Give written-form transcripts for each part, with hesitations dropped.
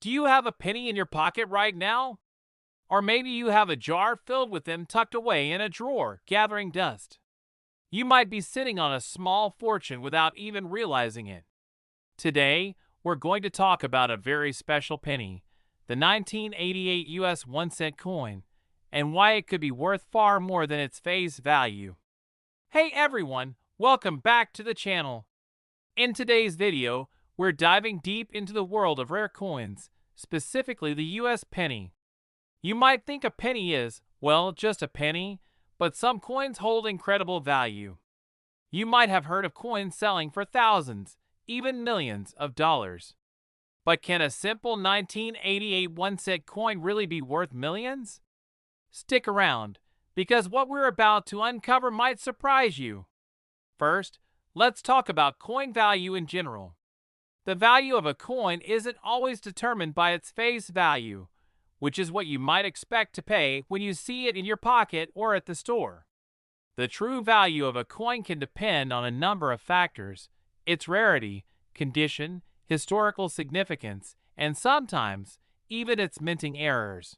Do you have a penny in your pocket right now? Or maybe you have a jar filled with them tucked away in a drawer, gathering dust. You might be sitting on a small fortune without even realizing it. Today, we're going to talk about a very special penny, the 1988 US 1 cent coin, and why it could be worth far more than its face value. Hey everyone, welcome back to the channel. In today's video, we're diving deep into the world of rare coins, specifically the US penny. You might think a penny is, well, just a penny, but some coins hold incredible value. You might have heard of coins selling for thousands, even millions of dollars. But can a simple 1988 1 cent coin really be worth millions? Stick around, because what we're about to uncover might surprise you. First, let's talk about coin value in general. The value of a coin isn't always determined by its face value, which is what you might expect to pay when you see it in your pocket or at the store. The true value of a coin can depend on a number of factors: its rarity, condition, historical significance, and sometimes even its minting errors.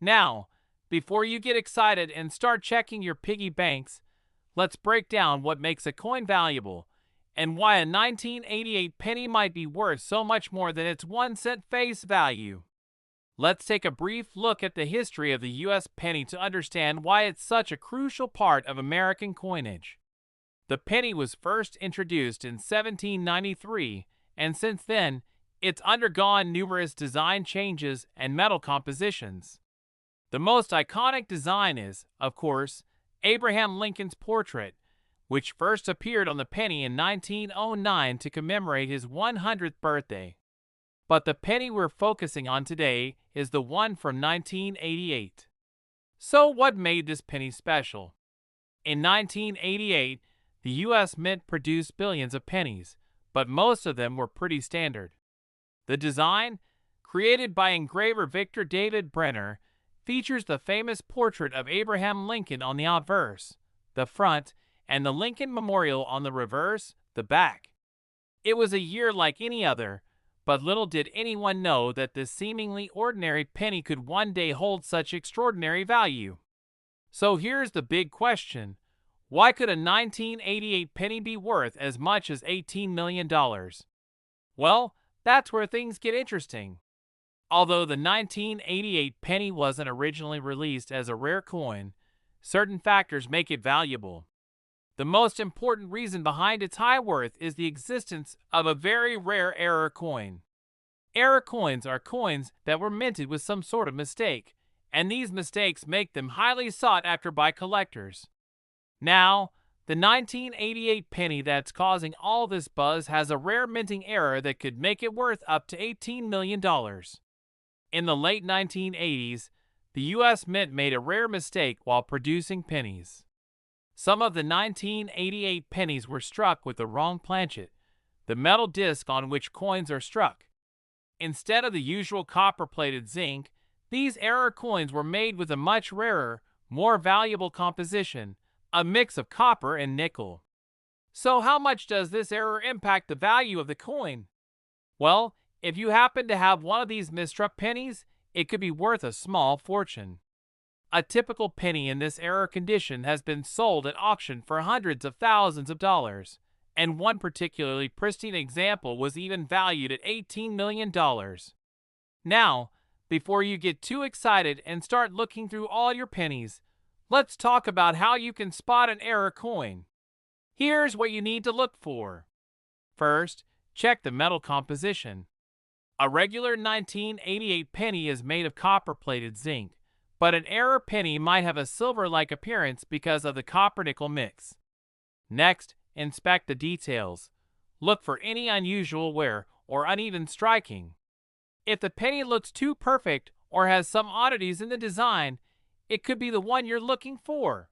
Now, before you get excited and start checking your piggy banks, let's break down what makes a coin valuable and why a 1988 penny might be worth so much more than its 1 cent face value. Let's take a brief look at the history of the US penny to understand why it's such a crucial part of American coinage. The penny was first introduced in 1793, and since then, it's undergone numerous design changes and metal compositions. The most iconic design is, of course, Abraham Lincoln's portrait, which first appeared on the penny in 1909 to commemorate his 100th birthday. But the penny we're focusing on today is the one from 1988. So what made this penny special? In 1988, the US Mint produced billions of pennies, but most of them were pretty standard. The design, created by engraver Victor David Brenner, features the famous portrait of Abraham Lincoln on the obverse, the front, and the Lincoln Memorial on the reverse, the back. It was a year like any other, but little did anyone know that this seemingly ordinary penny could one day hold such extraordinary value. So here's the big question: why could a 1988 penny be worth as much as $18 million? Well, that's where things get interesting. Although the 1988 penny wasn't originally released as a rare coin, certain factors make it valuable. The most important reason behind its high worth is the existence of a very rare error coin. Error coins are coins that were minted with some sort of mistake, and these mistakes make them highly sought after by collectors. Now, the 1988 penny that's causing all this buzz has a rare minting error that could make it worth up to $18 million. In the late 1980s, the US Mint made a rare mistake while producing pennies. Some of the 1988 pennies were struck with the wrong planchet, the metal disc on which coins are struck. Instead of the usual copper-plated zinc, these error coins were made with a much rarer, more valuable composition, a mix of copper and nickel. So how much does this error impact the value of the coin? Well, if you happen to have one of these misstruck pennies, it could be worth a small fortune. A typical penny in this error condition has been sold at auction for hundreds of thousands of dollars, and one particularly pristine example was even valued at $18 million. Now, before you get too excited and start looking through all your pennies, let's talk about how you can spot an error coin. Here's what you need to look for. First, check the metal composition. A regular 1988 penny is made of copper-plated zinc, but an error penny might have a silver-like appearance because of the copper-nickel mix. Next, inspect the details. Look for any unusual wear or uneven striking. If the penny looks too perfect or has some oddities in the design, it could be the one you're looking for.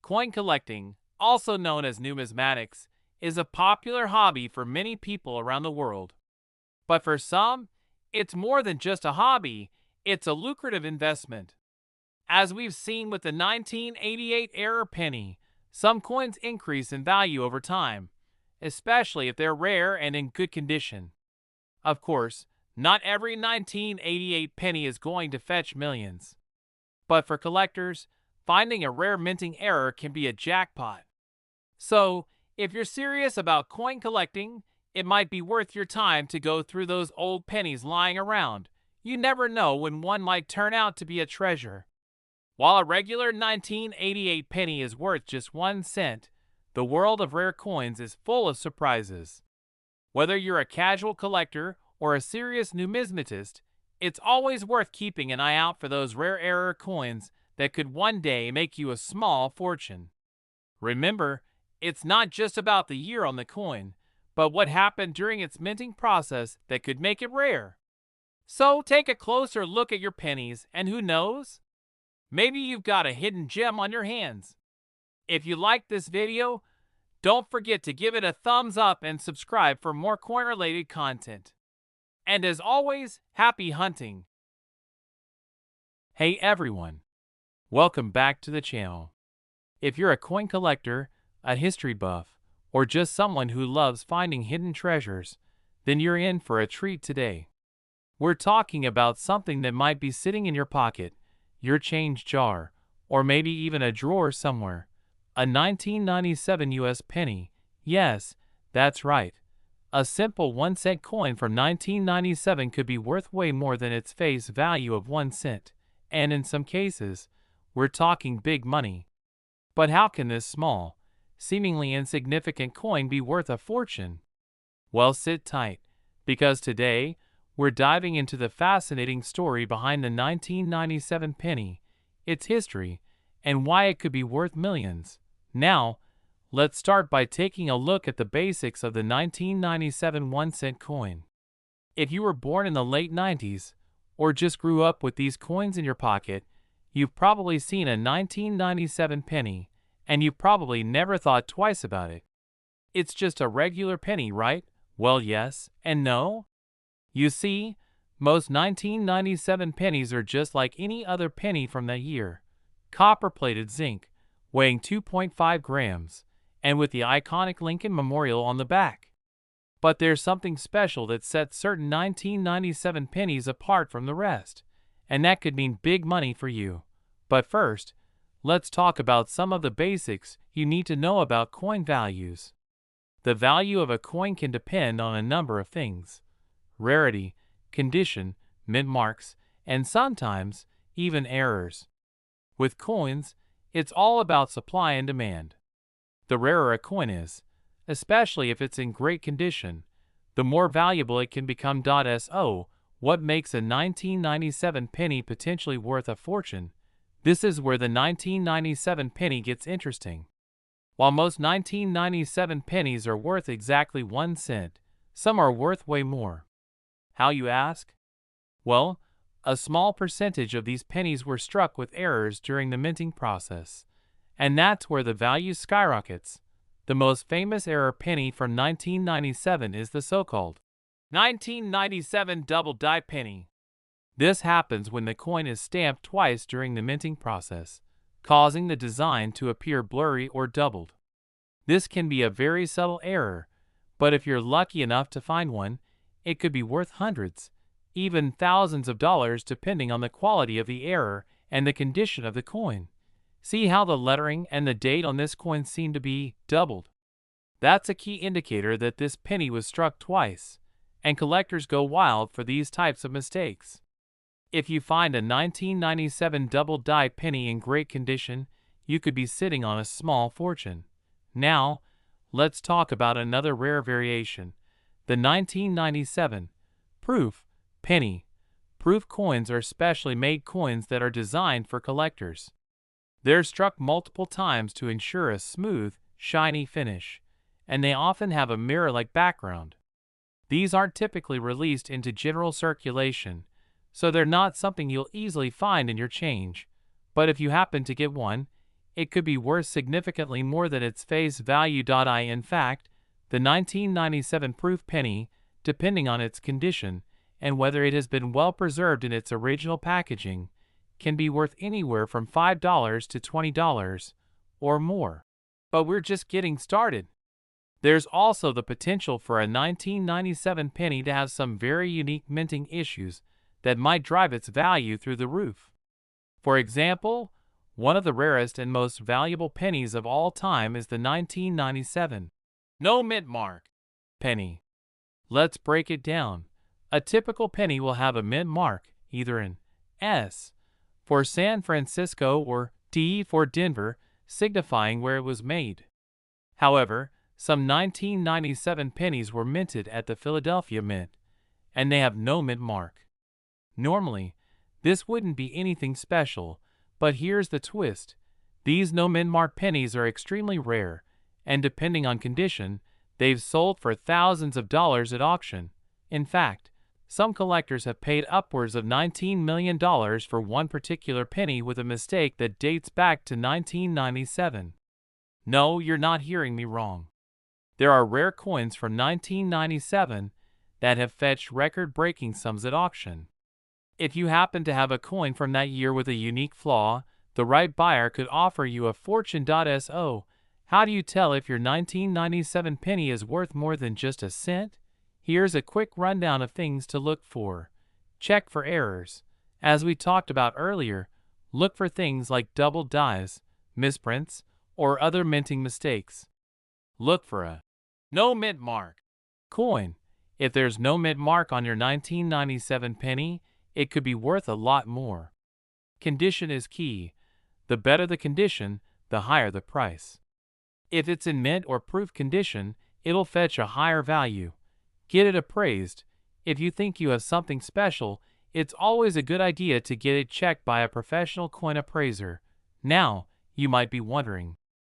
Coin collecting, also known as numismatics, is a popular hobby for many people around the world. But for some, it's more than just a hobby, it's a lucrative investment. As we've seen with the 1988 error penny, some coins increase in value over time, especially if they're rare and in good condition. Of course, Not every 1988 penny is going to fetch millions. But for collectors, finding a rare minting error can be a jackpot. So, if you're serious about coin collecting, it might be worth your time to go through those old pennies lying around. You never know when one might turn out to be a treasure. While a regular 1988 penny is worth just 1 cent, the world of rare coins is full of surprises. Whether you're a casual collector or a serious numismatist, it's always worth keeping an eye out for those rare error coins that could one day make you a small fortune. Remember, it's not just about the year on the coin, but what happened during its minting process that could make it rare. So take a closer look at your pennies, and who knows? Maybe you've got a hidden gem on your hands. If you liked this video, don't forget to give it a thumbs up and subscribe for more coin-related content. And as always, happy hunting! Hey everyone! Welcome back to the channel. If you're a coin collector, a history buff, or just someone who loves finding hidden treasures, then you're in for a treat today. We're talking about something that might be sitting in your pocket, your change jar, or maybe even a drawer somewhere. A 1997 US penny. Yes, that's right. A simple 1-cent coin from 1997 could be worth way more than its face value of 1 cent, and in some cases, we're talking big money. But how can this small, seemingly insignificant coin be worth a fortune? Well, sit tight, because today, we're diving into the fascinating story behind the 1997 penny, its history, and why it could be worth millions. Now, let's start by taking a look at the basics of the 1997 1-cent coin. If you were born in the late 90s, or just grew up with these coins in your pocket, you've probably seen a 1997 penny, and you probably never thought twice about it. It's just a regular penny, right? Well, yes and no. You see, most 1997 pennies are just like any other penny from that year. Copper-plated zinc, weighing 2.5 grams, and with the iconic Lincoln Memorial on the back. But there's something special that sets certain 1997 pennies apart from the rest, and that could mean big money for you. But first, let's talk about some of the basics you need to know about coin values. The value of a coin can depend on a number of things: rarity, condition, mint marks, and sometimes even errors. With coins, it's all about supply and demand. The rarer a coin is, especially if it's in great condition, the more valuable it can become. So, what makes a 1997 penny potentially worth a fortune? This is where the 1997 penny gets interesting. While most 1997 pennies are worth exactly 1 cent, some are worth way more. How, you ask? Well, a small percentage of these pennies were struck with errors during the minting process, and that's where the value skyrockets. The most famous error penny from 1997 is the so-called 1997 double die penny. This happens when the coin is stamped twice during the minting process, causing the design to appear blurry or doubled. This can be a very subtle error, but if you're lucky enough to find one, it could be worth hundreds, even thousands of dollars depending on the quality of the error and the condition of the coin. See how the lettering and the date on this coin seem to be doubled? That's a key indicator that this penny was struck twice, and collectors go wild for these types of mistakes. If you find a 1997 double die penny in great condition, you could be sitting on a small fortune. Now, let's talk about another rare variation, the 1997 proof penny. Proof coins are specially made coins that are designed for collectors. They're struck multiple times to ensure a smooth, shiny finish, and they often have a mirror-like background. These aren't typically released into general circulation, so they're not something you'll easily find in your change, but if you happen to get one, it could be worth significantly more than its face value. In fact, the 1997 proof penny, depending on its condition and whether it has been well preserved in its original packaging, can be worth anywhere from $5 to $20 or more. But we're just getting started. There's also the potential for a 1997 penny to have some very unique minting issues that might drive its value through the roof. For example, one of the rarest and most valuable pennies of all time is the 1997 no mint mark penny. Let's break it down. A typical penny will have a mint mark, either an S for San Francisco or D for Denver, signifying where it was made. However, some 1997 pennies were minted at the Philadelphia Mint, and they have no mint mark. Normally, this wouldn't be anything special, but here's the twist. These no mint mark pennies are extremely rare, and depending on condition, they've sold for thousands of dollars at auction. In fact, some collectors have paid upwards of $19 million for one particular penny with a mistake that dates back to 1997. No, you're not hearing me wrong. There are rare coins from 1997 that have fetched record-breaking sums at auction. If you happen to have a coin from that year with a unique flaw, the right buyer could offer you a fortune. So, how do you tell if your 1997 penny is worth more than just a cent? Here's a quick rundown of things to look for. Check for errors. As we talked about earlier, look for things like double dies, misprints, or other minting mistakes. Look for a no mint mark coin. If there's no mint mark on your 1997 penny, it could be worth a lot more. Condition is key. The better the condition, the higher the price. If it's in mint or proof condition, it'll fetch a higher value. Get it appraised. If you think you have something special, it's always a good idea to get it checked by a professional coin appraiser. Now, you might be wondering,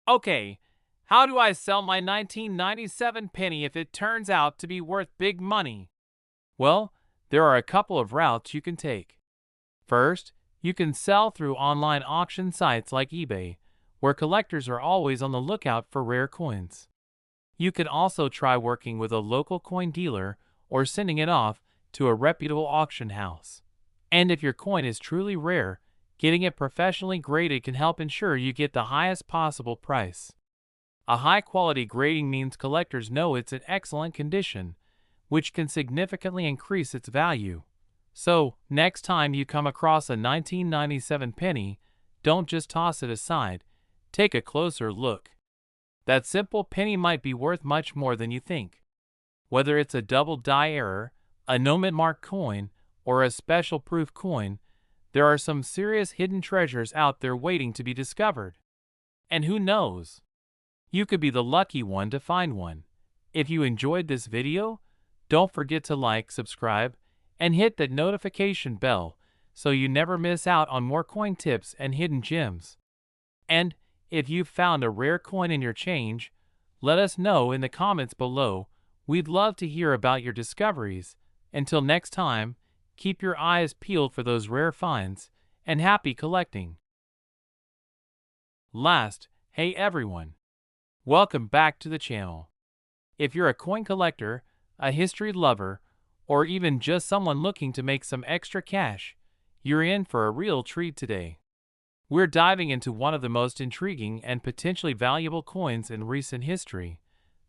okay, how do I sell my 1997 penny if it turns out to be worth big money? Well, there are a couple of routes you can take. First, you can sell through online auction sites like eBay, where collectors are always on the lookout for rare coins. You can also try working with a local coin dealer or sending it off to a reputable auction house. And if your coin is truly rare, getting it professionally graded can help ensure you get the highest possible price. A high-quality grading means collectors know it's in excellent condition, which can significantly increase its value. So, next time you come across a 1997 penny, don't just toss it aside. Take a closer look. That simple penny might be worth much more than you think. Whether it's a double die error, a no mint mark coin, or a special proof coin, there are some serious hidden treasures out there waiting to be discovered. And who knows? You could be the lucky one to find one. If you enjoyed this video, don't forget to like, subscribe, and hit that notification bell so you never miss out on more coin tips and hidden gems. And if you've found a rare coin in your change, let us know in the comments below. We'd love to hear about your discoveries. Until next time, keep your eyes peeled for those rare finds, and happy collecting. Last, hey everyone. Welcome back to the channel. If you're a coin collector, a history lover, or even just someone looking to make some extra cash, you're in for a real treat today. We're diving into one of the most intriguing and potentially valuable coins in recent history,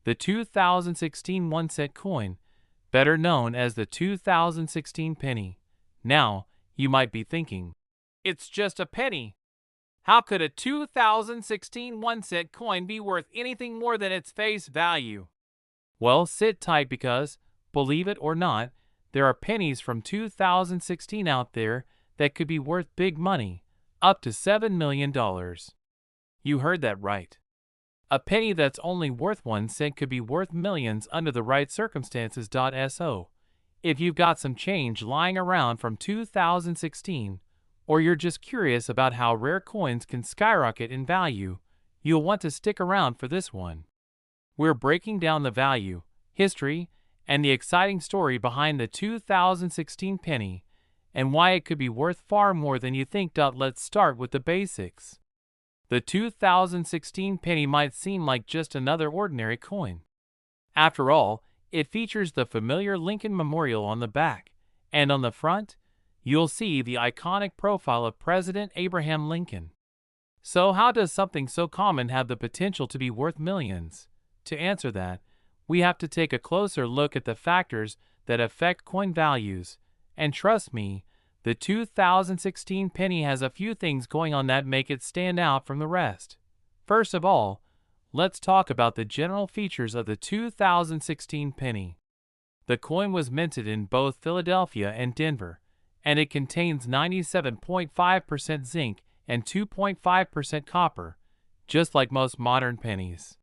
the 2016 1-cent coin, better known as the 2016 penny. Now, you might be thinking, it's just a penny. How could a 2016 1-cent coin be worth anything more than its face value? Well, sit tight because, believe it or not, there are pennies from 2016 out there that could be worth big money, up to $7 million. You heard that right. A penny that's only worth 1 cent could be worth millions under the right circumstances. So, if you've got some change lying around from 2016, or you're just curious about how rare coins can skyrocket in value, you'll want to stick around for this one. We're breaking down the value, history, and the exciting story behind the 2016 penny, and why it could be worth far more than you think. Let's start with the basics. The 2016 penny might seem like just another ordinary coin. After all, it features the familiar Lincoln Memorial on the back, and on the front, you'll see the iconic profile of President Abraham Lincoln. So how does something so common have the potential to be worth millions? To answer that, we have to take a closer look at the factors that affect coin values. And trust me, the 2016 penny has a few things going on that make it stand out from the rest. First of all, let's talk about the general features of the 2016 penny. The coin was minted in both Philadelphia and Denver, and it contains 97.5% zinc and 2.5% copper, just like most modern pennies.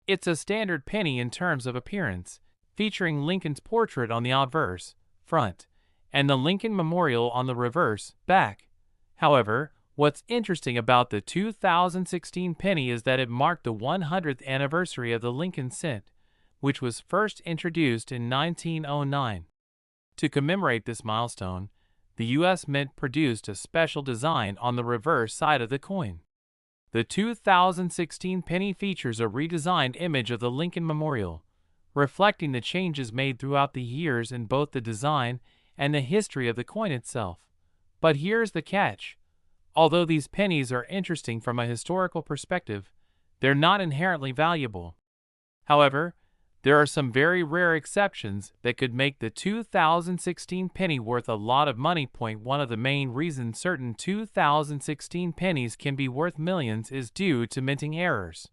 It's a standard penny in terms of appearance, featuring Lincoln's portrait on the obverse, front, and the Lincoln Memorial on the reverse, back. However, what's interesting about the 2016 penny is that it marked the 100th anniversary of the Lincoln cent, which was first introduced in 1909. To commemorate this milestone, the U.S. Mint produced a special design on the reverse side of the coin. The 2016 penny features a redesigned image of the Lincoln Memorial, reflecting the changes made throughout the years in both the design and the history of the coin itself. But here's the catch. Although these pennies are interesting from a historical perspective, they're not inherently valuable. However, there are some very rare exceptions that could make the 2016 penny worth a lot of money. One of the main reasons certain 2016 pennies can be worth millions is due to minting errors.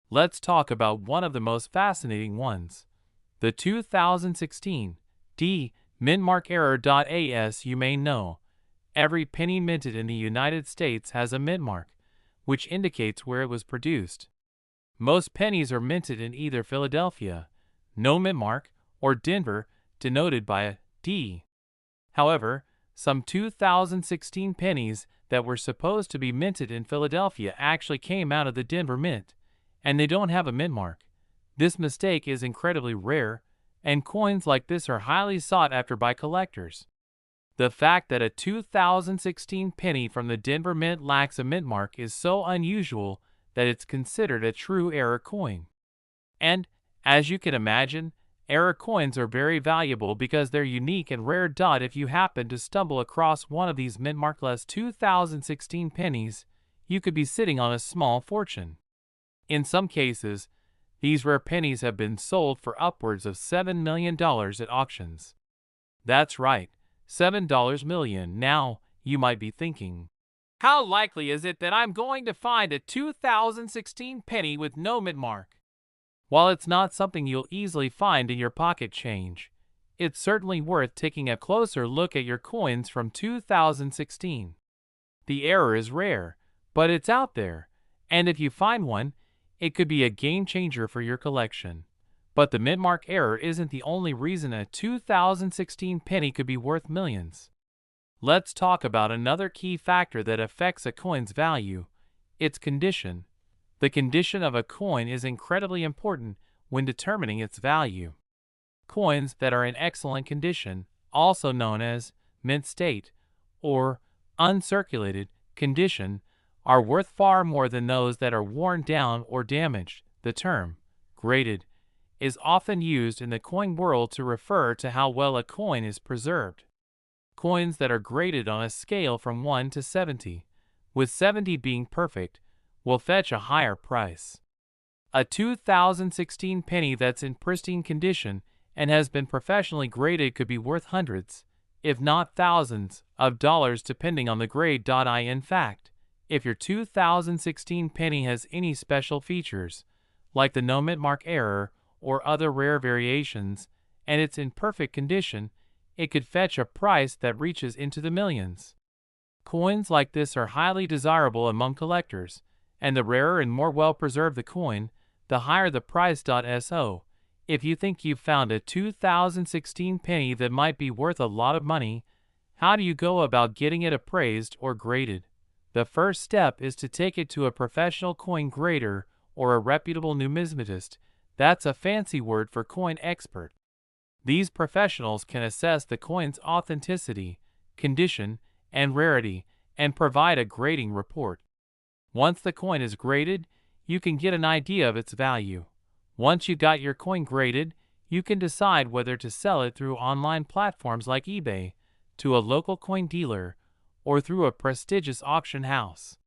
Let's talk about one of the most fascinating ones. The 2016 D mintmark error. As you may know, every penny minted in the United States has a mint mark, which indicates where it was produced. Most pennies are minted in either Philadelphia, no mint mark, or Denver, denoted by a D. However, some 2016 pennies that were supposed to be minted in Philadelphia actually came out of the Denver Mint, and they don't have a mint mark. This mistake is incredibly rare, and coins like this are highly sought after by collectors. The fact that a 2016 penny from the Denver Mint lacks a mint mark is so unusual that it's considered a true error coin. And, as you can imagine, error coins are very valuable because they're unique and rare. If you happen to stumble across one of these mint markless 2016 pennies, you could be sitting on a small fortune. In some cases, these rare pennies have been sold for upwards of $7 million at auctions. That's right, $7 million. Now, you might be thinking, how likely is it that I'm going to find a 2016 penny with no mint mark? While it's not something you'll easily find in your pocket change, it's certainly worth taking a closer look at your coins from 2016. The error is rare, but it's out there, and if you find one, it could be a game changer for your collection. But the mint mark error isn't the only reason a 2016 penny could be worth millions. Let's talk about another key factor that affects a coin's value: its condition. The condition of a coin is incredibly important when determining its value. Coins that are in excellent condition, also known as mint state or uncirculated condition, are worth far more than those that are worn down or damaged. The term graded is often used in the coin world to refer to how well a coin is preserved. Coins that are graded on a scale from 1 to 70, with 70 being perfect, will fetch a higher price. A 2016 penny that's in pristine condition and has been professionally graded could be worth hundreds, if not thousands, of dollars depending on the grade. In fact, if your 2016 penny has any special features, like the no mint mark error or other rare variations, and it's in perfect condition, it could fetch a price that reaches into the millions. Coins like this are highly desirable among collectors, and the rarer and more well-preserved the coin, the higher the price. So, if you think you've found a 2016 penny that might be worth a lot of money, how do you go about getting it appraised or graded? The first step is to take it to a professional coin grader or a reputable numismatist. That's a fancy word for coin expert. These professionals can assess the coin's authenticity, condition, and rarity, and provide a grading report. Once the coin is graded, you can get an idea of its value. Once you've got your coin graded, you can decide whether to sell it through online platforms like eBay, to a local coin dealer, or through a prestigious auction house.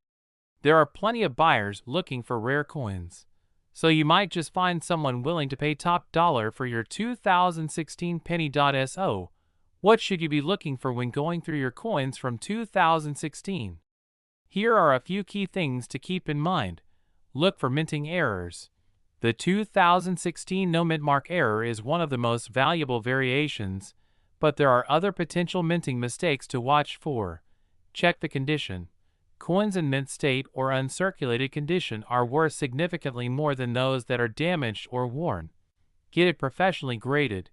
There are plenty of buyers looking for rare coins. So you might just find someone willing to pay top dollar for your 2016 penny.so. What should you be looking for when going through your coins from 2016? Here are a few key things to keep in mind. Look for minting errors. The 2016 no mint mark error is one of the most valuable variations, but there are other potential minting mistakes to watch for. Check the condition. Coins in mint state or uncirculated condition are worth significantly more than those that are damaged or worn. Get it professionally graded.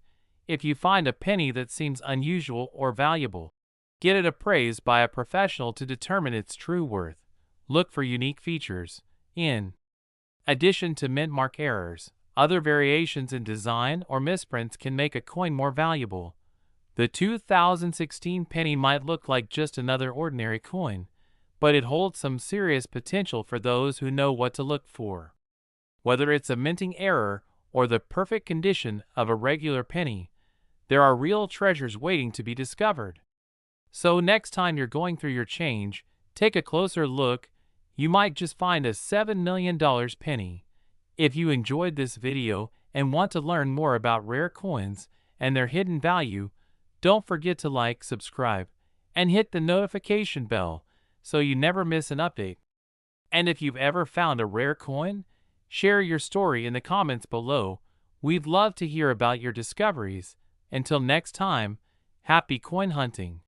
If you find a penny that seems unusual or valuable, get it appraised by a professional to determine its true worth. Look for unique features. In addition to mint mark errors, other variations in design or misprints can make a coin more valuable. The 2016 penny might look like just another ordinary coin, but it holds some serious potential for those who know what to look for. Whether it's a minting error or the perfect condition of a regular penny, there are real treasures waiting to be discovered. So next time you're going through your change, take a closer look. You might just find a $7 million penny. If you enjoyed this video and want to learn more about rare coins and their hidden value, don't forget to like, subscribe, and hit the notification bell so you never miss an update. And if you've ever found a rare coin, share your story in the comments below. We'd love to hear about your discoveries. Until next time, happy coin hunting!